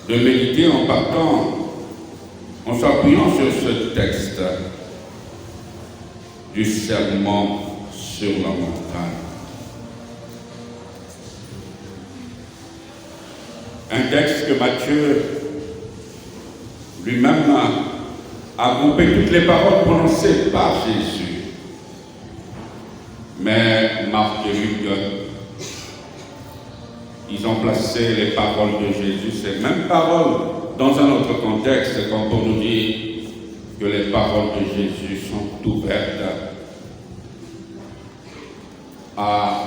de méditer en partant, en s'appuyant sur ce texte du serment sur la montagne. Un texte que Matthieu lui-même a groupé toutes les paroles prononcées par Jésus. Mais Marc et Luc, ils ont placé les paroles de Jésus, ces mêmes paroles, dans un autre contexte, comme pour nous dire que les paroles de Jésus sont ouvertes à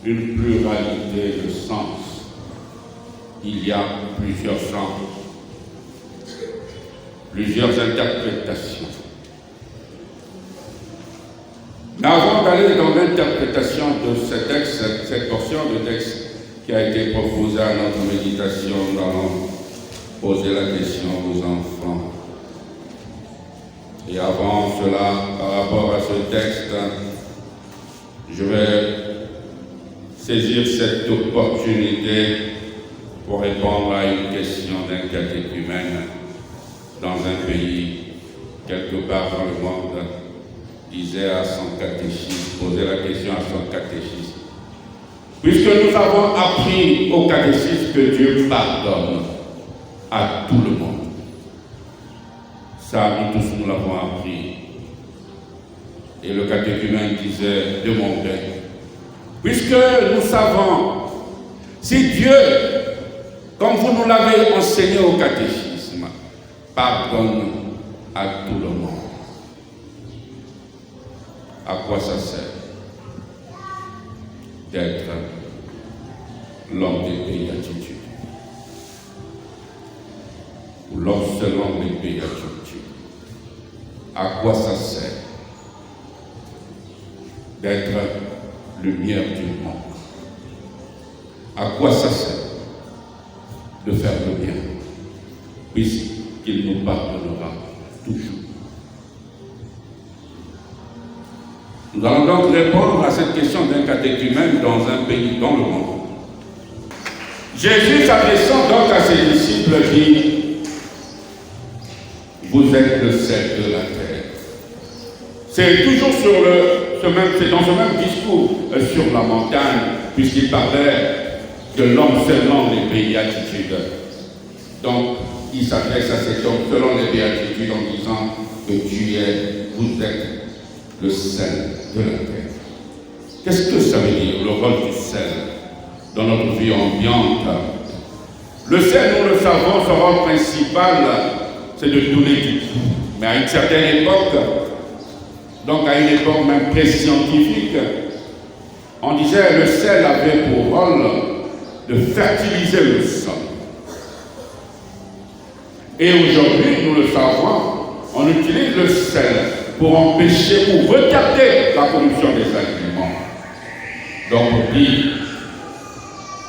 une pluralité de sens. Il y a plusieurs sens, plusieurs interprétations. Mais avant d'aller dans l'interprétation de ce texte, cette portion de texte qui a été proposée à notre méditation, nous allons poser la question aux enfants. Et avant cela, par rapport à ce texte, je vais saisir cette opportunité pour répondre à une question d'un catéchumène dans un pays, quelque part dans le monde, disait à son catéchisme, posait la question à son catéchisme. Puisque nous avons appris au catéchisme que Dieu pardonne à tout le monde. Ça, nous tous, nous l'avons appris. Et le catéchumène demandait, puisque nous savons, si Dieu, comme vous nous l'avez enseigné au catéchisme, pardonne à tout le monde, à quoi ça sert d'être l'homme des béatitudes ou l'homme selon les béatitudes? À quoi ça sert d'être lumière du monde? À quoi ça sert de faire le bien, puisqu'il nous pardonnera toujours? Nous allons donc répondre à cette question d'un catéchumène dans un pays, dans le monde. Jésus, s'adressant donc à ses disciples, dit: vous êtes le sel de la terre. C'est toujours c'est dans ce même discours sur la montagne, puisqu'il parlait de l'homme selon les béatitudes. Donc, il s'adresse à cet homme selon les béatitudes en disant que vous êtes le sel de la terre. Qu'est-ce que ça veut dire, le rôle du sel dans notre vie ambiante? Le sel, nous le savons, son rôle principal, c'est de donner du goût. Mais à une certaine époque, donc à une époque même pré-scientifique, on disait que le sel avait pour rôle de fertiliser le sol. Et aujourd'hui, nous le savons, on utilise le sel pour empêcher ou retarder la production des aliments. Donc on dit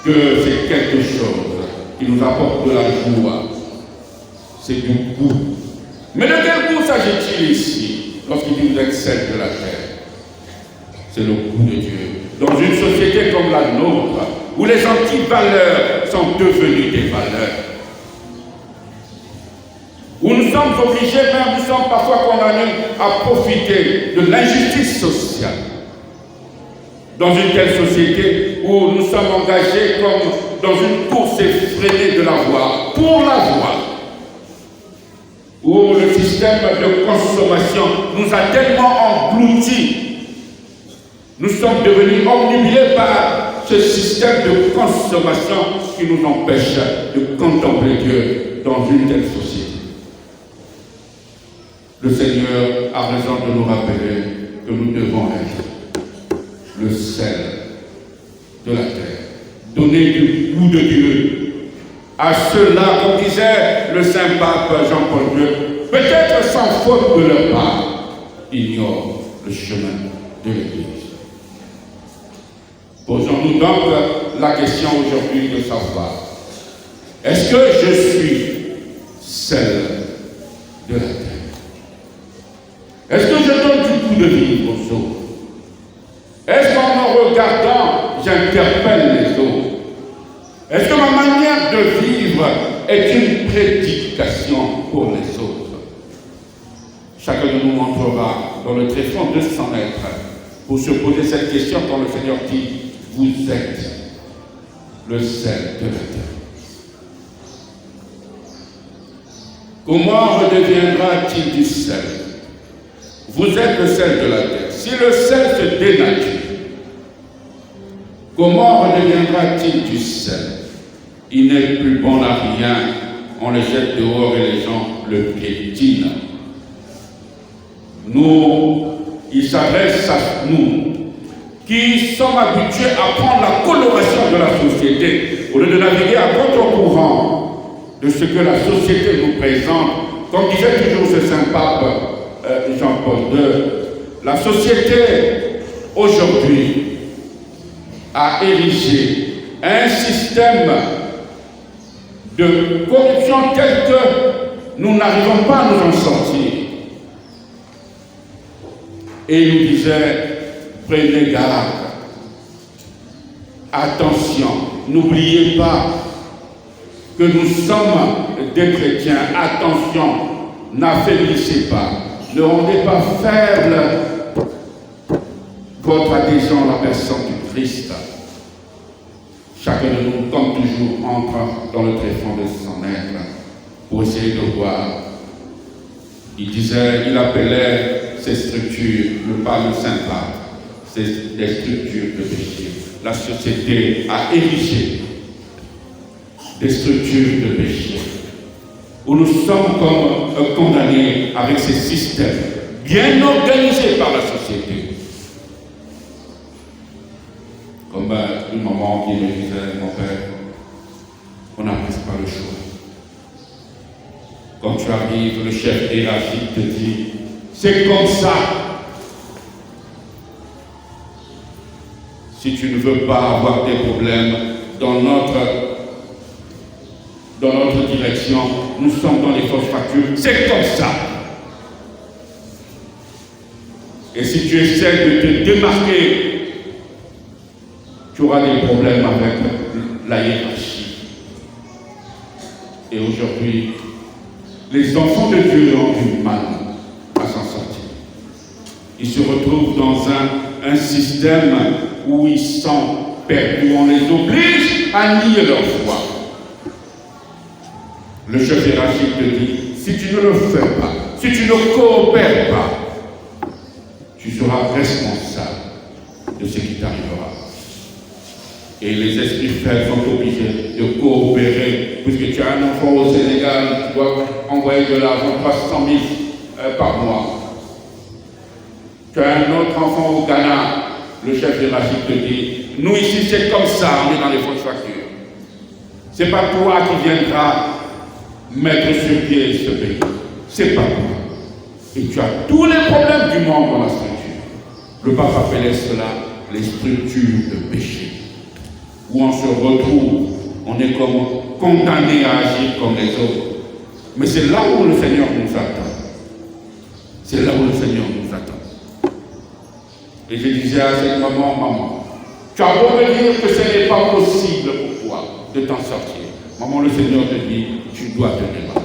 que c'est quelque chose qui nous apporte de la joie, c'est du goût. Mais de quel goût s'agit-il ici lorsqu'il dit vous êtes sel de la terre? C'est le goût de Dieu. Dans une société comme la nôtre, où les anti-valeurs sont devenues des valeurs, où nous sommes obligés, même nous sommes parfois condamnés à profiter de l'injustice sociale. Dans une telle société où nous sommes engagés comme dans une course effrénée de la voie, pour la voie, où le système de consommation nous a tellement engloutis, nous sommes devenus omnibulés par ce système de consommation qui nous empêche de contempler Dieu dans une telle société. Le Seigneur a raison de nous rappeler que nous devons être le sel de la terre, donner du goût de Dieu à ceux-là, comme disait le saint pape Jean-Paul II, peut-être sans faute de leur part, ignorent le chemin de l'Église. Posons-nous donc la question aujourd'hui de savoir, est-ce que je suis sel de la terre? Est-ce que je donne du goût de vivre aux autres? Est-ce qu'en me regardant, j'interpelle les autres? Est-ce que ma manière de vivre vivre est une prédication pour les autres. Chacun de nous entrera dans le tréfonds de son être pour se poser cette question quand le Seigneur dit « Vous êtes le sel de la terre ». Comment redeviendra-t-il du sel? Vous êtes le sel de la terre. Si le sel se dénature, comment redeviendra-t-il du sel? Il n'est plus bon à rien. On le jette dehors et les gens le piétinent. Nous, il s'adresse à nous qui sommes habitués à prendre la coloration de la société au lieu de naviguer à contre-courant de ce que la société nous présente. Comme disait toujours ce saint pape Jean-Paul II, la société aujourd'hui a érigé un système de corruption tel que nous n'arrivons pas à nous en sortir. Et il nous disait, prenez garde, attention, n'oubliez pas que nous sommes des chrétiens, attention, n'affaiblissez pas, ne rendez pas faible votre adhésion à la personne du Christ. Chacun de nous, comme toujours, entre dans le tréfonds de son être pour essayer de voir. Il disait, il appelait ces structures, ne pas le Saint-Pape, c'est des structures de péché. La société a érigé des structures de péché où nous sommes comme condamnés avec ces systèmes bien organisés par la société. Comme une maman qui me disait, mon père, on n'a presque pas le choix. Quand tu arrives, le chef hiérarchique te dit, c'est comme ça. Si tu ne veux pas avoir des problèmes dans notre direction, nous sommes dans les fausses factures, c'est comme ça. Et si tu essaies de te démarquer, tu auras des problèmes avec la hiérarchie. Et aujourd'hui, les enfants de Dieu ont du mal à s'en sortir. Ils se retrouvent dans un système où ils sont perdus, où on les oblige à nier leur foi. Le chef hiérarchique te dit, si tu ne le fais pas, si tu ne coopères pas, tu seras responsable de ce qui t'arrivera. Et les esprits faibles sont obligés de coopérer. Puisque tu as un enfant au Sénégal, tu dois envoyer de l'argent, 300 000 par mois. Tu as un autre enfant au Ghana, le chef hiérarchique te dit, nous ici c'est comme ça, on est dans les fausses factures. C'est pas toi qui viendras mettre sur pied ce pays. C'est pas toi. Et tu as tous les problèmes du monde dans la structure. Le pape appelait cela les structures de péché. Où on se retrouve, on est comme condamné à agir comme les autres. Mais c'est là où le Seigneur nous attend. C'est là où le Seigneur nous attend. Et je disais à cette maman, tu as beau me dire que ce n'est pas possible pour toi de t'en sortir. Maman, le Seigneur te dit, tu dois te débattre.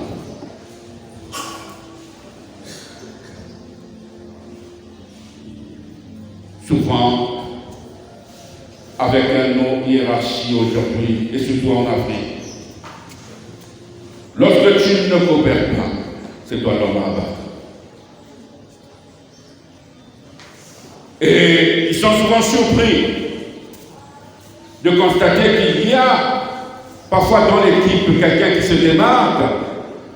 Souvent, avec nos hiérarchies aujourd'hui, et surtout en Afrique, lorsque tu ne coopères pas, c'est toi l'homme à battre. Et ils sont souvent surpris de constater qu'il y a parfois dans l'équipe quelqu'un qui se démarque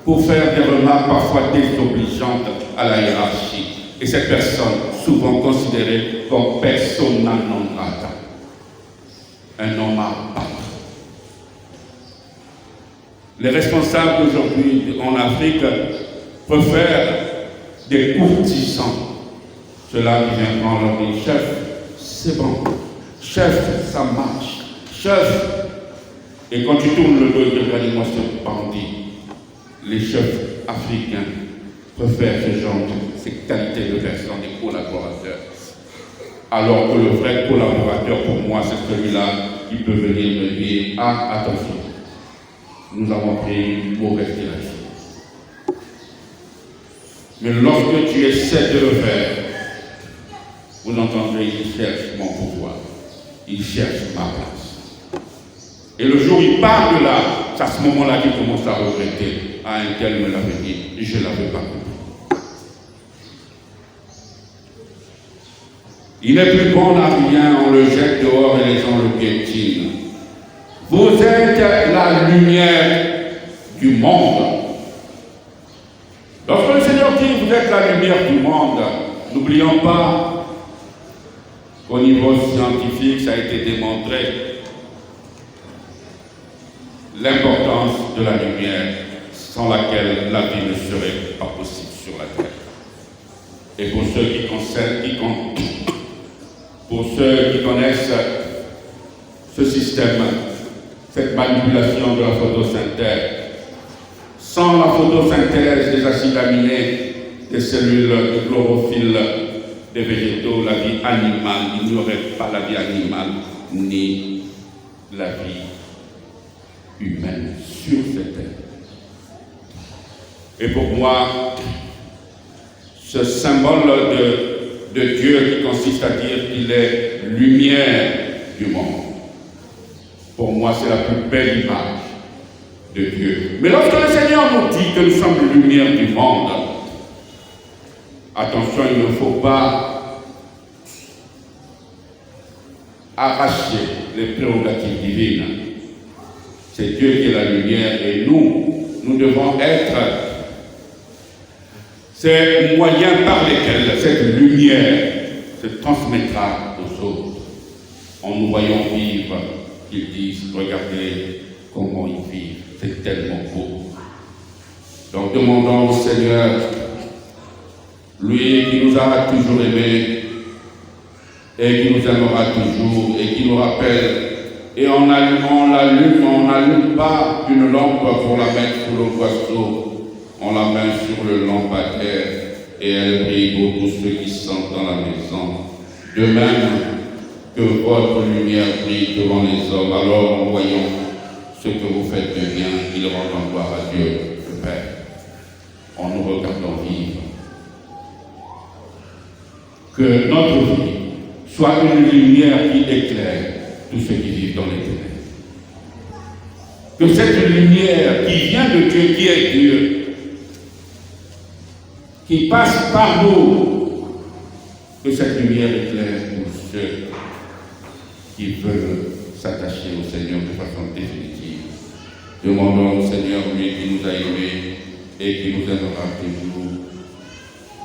pour faire des remarques parfois désobligeantes à la hiérarchie. Et cette personne, souvent considérée comme persona non grata, un homme à battre. Les responsables aujourd'hui en Afrique préfèrent des courtisans. Ceux-là qui viennent prendre leur dit, chef, c'est bon. Chef, ça marche. Chef. Et quand tu tournes le dos de regardez-moi ce bandit, les chefs africains préfèrent ce genre de ces qualités de personnes, des collaborateurs. Alors que le vrai collaborateur pour moi, c'est celui-là qui peut venir me dire, ah, attention, nous avons pris une mauvaise direction. Mais lorsque tu essaies de le faire, vous entendrez, il cherche mon pouvoir, il cherche ma place. Et le jour où il part de là, c'est à ce moment-là qu'il commence à regretter. Ah, un tel me l'avait dit, et je ne l'avais pas compris. Il n'est plus bon à rien, on le jette dehors et les gens le piétinent. Vous êtes la lumière du monde. Lorsque le Seigneur dit vous êtes la lumière du monde, n'oublions pas qu'au niveau scientifique, ça a été démontré l'importance de la lumière sans laquelle la vie ne serait pas possible sur la terre. Et pour ceux qui connaissent ce système, cette manipulation de la photosynthèse, sans la photosynthèse des acides aminés, des cellules de chlorophylle des végétaux, la vie animale, il n'y aurait pas la vie animale ni la vie humaine sur cette terre. Et pour moi, ce symbole de Dieu qui consiste à dire qu'il est lumière du monde, pour moi c'est la plus belle image de Dieu. Mais lorsque le Seigneur nous dit que nous sommes lumière du monde, attention, il ne faut pas arracher les prérogatives divines. C'est Dieu qui est la lumière et nous devons être ces moyens par lesquels cette lumière se transmettra aux autres. En nous voyant vivre, qu'ils disent, regardez comment ils vivent, c'est tellement beau. Donc demandons au Seigneur, lui qui nous a toujours aimés et qui nous aimera toujours et qui nous rappelle, et en allumant la lumière, on n'allume pas une lampe pour la mettre sous le boisseau, on la met sur le lampadaire et elle brille pour tous ceux qui sont dans la maison. De même que votre lumière brille devant les hommes, alors en voyant ce que vous faites de bien, ils rendent gloire à Dieu, le Père, en nous regardant vivre. Que notre vie soit une lumière qui éclaire tous ceux qui vivent dans les ténèbres. Que cette lumière qui vient de Dieu, qui est Dieu, qui passe par nous, que cette lumière éclaire tous ceux qui veulent s'attacher au Seigneur de façon définitive. Demandons au Seigneur, lui qui nous a aimés et qui nous aimera toujours,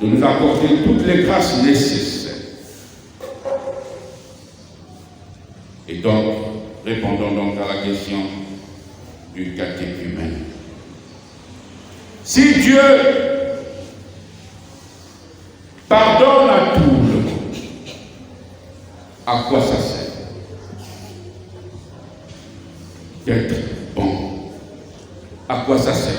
de nous accorder toutes les grâces nécessaires. Et donc, répondons donc à la question du catéchumène. Si Dieu pardonne à tout le monde, à quoi ça sert d'être bon? À quoi ça sert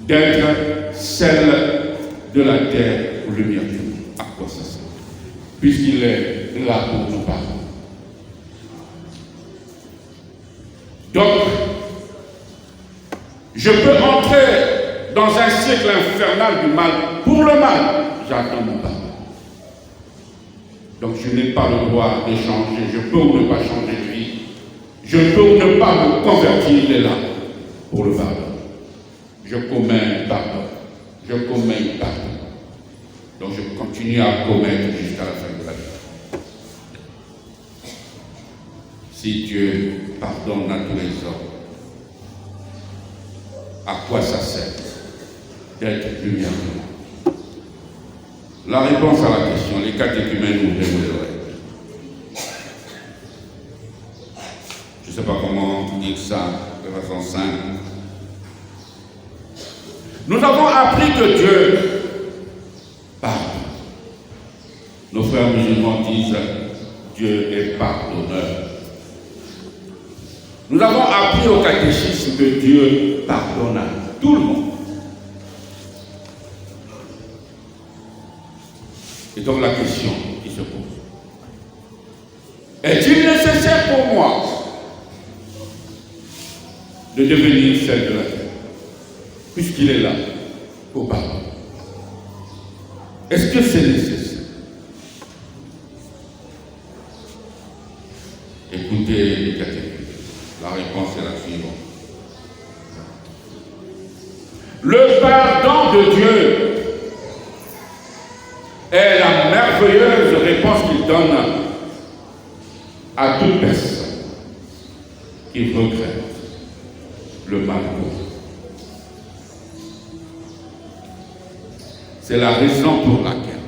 d'être celle de la terre ou lumière du monde? À quoi ça sert? Puisqu'il est là pour nous parler. Donc, je peux entrer dans un cercle infernal du mal pour le mal. J'attends mon pardon. Donc, je n'ai pas le droit de changer. Je peux ou ne pas changer de vie. Je peux ou ne pas me convertir. Il est là pour le pardon. Je commets un pardon. Je commets un pardon. Donc, je continue à commettre jusqu'à la fin de la vie. Si Dieu pardonne à tous les hommes, à quoi ça sert d'être lumière du monde? La réponse à la question, les catéchumènes ouvrez vos oreilles. Je ne sais pas comment dire ça de façon simple. Nous avons appris que Dieu pardonne. Nos frères musulmans disent Dieu est pardonneur. Nous avons appris au catéchisme que Dieu pardonne à tout le monde. Et donc la question qui se pose, est-il nécessaire pour moi de devenir celle de la terre, puisqu'il est là pour pardonner. Est-ce que c'est nécessaire? Écoutez les catégories. La réponse est la suivante. Le pardon de Dieu est la merveilleuse réponse qu'il donne à toute personne qui regrette le mal commis. C'est la raison pour laquelle,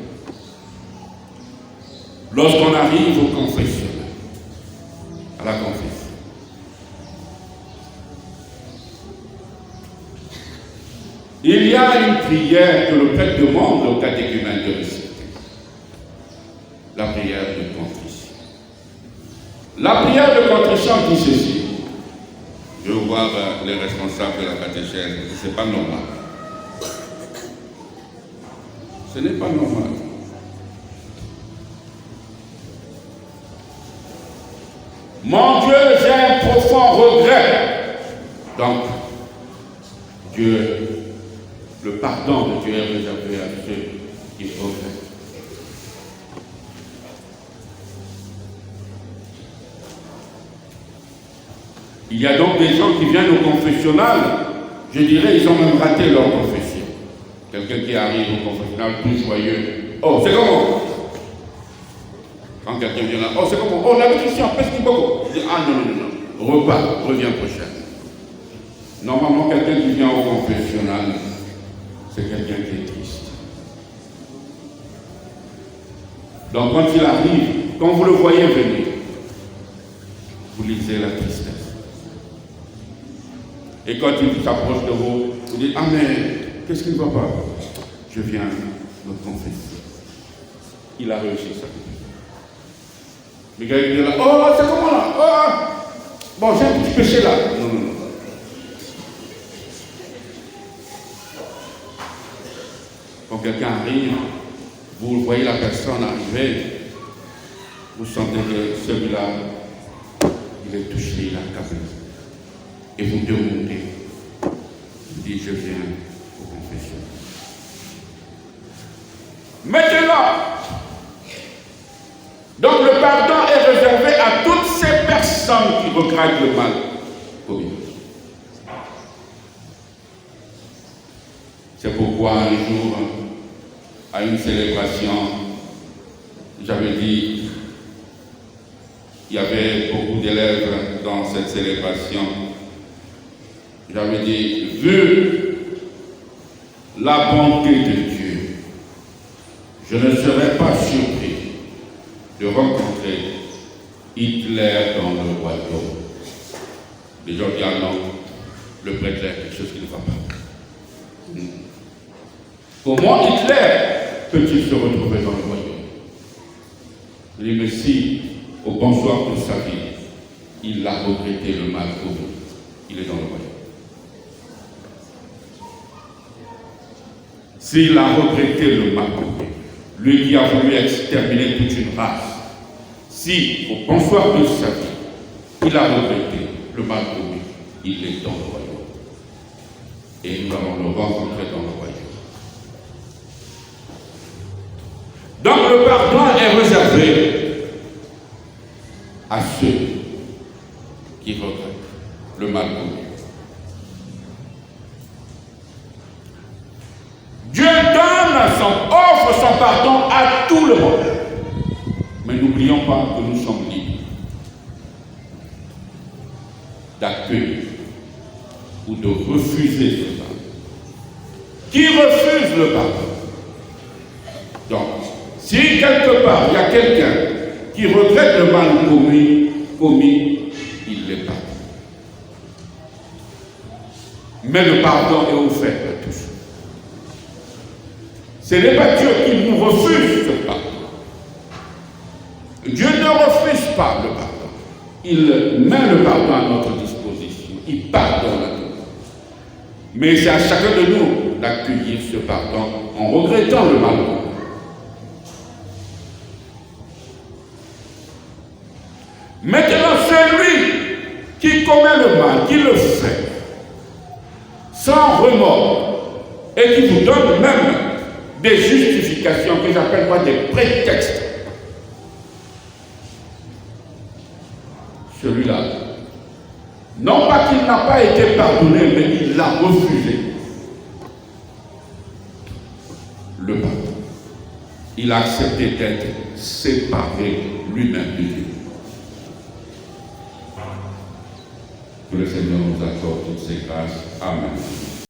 lorsqu'on arrive au confessionnal, à la confession, il y a une prière que le prêtre demande au catéchumène de réciter. La prière de contrition. La prière de contrition dit ceci. Je veux voir les responsables de la catéchèse, ce n'est pas normal. Ce n'est pas normal. Mon Dieu, j'ai un profond regret. Donc, Dieu, le pardon de Dieu est réservé à ceux qui regrettent. Il y a donc des gens qui viennent au confessionnal, je dirais, ils ont même raté leur confession. Quelqu'un qui arrive au confessionnal tout joyeux. Oh, c'est comment? Quand quelqu'un vient là, oh, c'est comment? Oh, la bénédiction, qu'est-ce qu'il faut? Je dis, ah non, non, non, non, repars, reviens prochain. Normalement, quelqu'un qui vient au confessionnal, c'est quelqu'un qui est triste. Donc, quand il arrive, quand vous le voyez venir, vous lisez la tristesse. Et quand il s'approche de vous, vous dites, ah mais, qu'est-ce qui ne va pas? Je viens me confesser. Il a réussi ça. Le gars il dit là, oh, c'est comment là? Oh, bon, j'ai un petit péché là. Non, non, non. Quand quelqu'un arrive, vous voyez la personne arriver, vous sentez que celui-là, il est touché, il a accablé. Et vous demandez, vous dites, je viens au confession. Maintenant, donc le pardon est réservé à toutes ces personnes qui regrettent le mal commis. C'est pourquoi un jour, à une célébration, j'avais dit, il y avait beaucoup d'élèves dans cette célébration. J'avais dit, vu la bonté de Dieu, je ne serais pas surpris de rencontrer Hitler dans le royaume. Les gens disent, ah non, le prêtre est quelque chose qui ne va pas. Comment Hitler peut-il se retrouver dans le royaume? Les Messies, au bonsoir de sa vie, il a regretté le mal commis. Il est dans le royaume. S'il a regretté le mal commis, lui qui a voulu exterminer toute une race, si au bonsoir de sa vie, il a regretté le mal commis, il est dans le royaume. Et nous allons le rencontrer dans le royaume. Donc le pardon est réservé à ceux qui regrettent le mal commis. Dieu offre son pardon à tout le monde. Mais n'oublions pas que nous sommes libres d'accueillir ou de refuser ce pardon. Qui refuse le pardon? Donc, si quelque part il y a quelqu'un qui regrette le mal commis, il l'est pas. Mais le pardon est offert à tous. Ce n'est pas Dieu qui nous refuse ce pardon. Dieu ne refuse pas le pardon. Il met le pardon à notre disposition. Il pardonne à nous. Mais c'est à chacun de nous d'accueillir ce pardon en regrettant le mal. Maintenant, celui qui commet le mal, qui le fait, sans remords, et qui vous donne même des justifications que j'appelle moi des prétextes. Celui-là, non pas qu'il n'a pas été pardonné, mais il l'a refusé. Le pardon. Il a accepté d'être séparé lui-même de Dieu. Que le Seigneur nous accorde toutes ses grâces. Amen.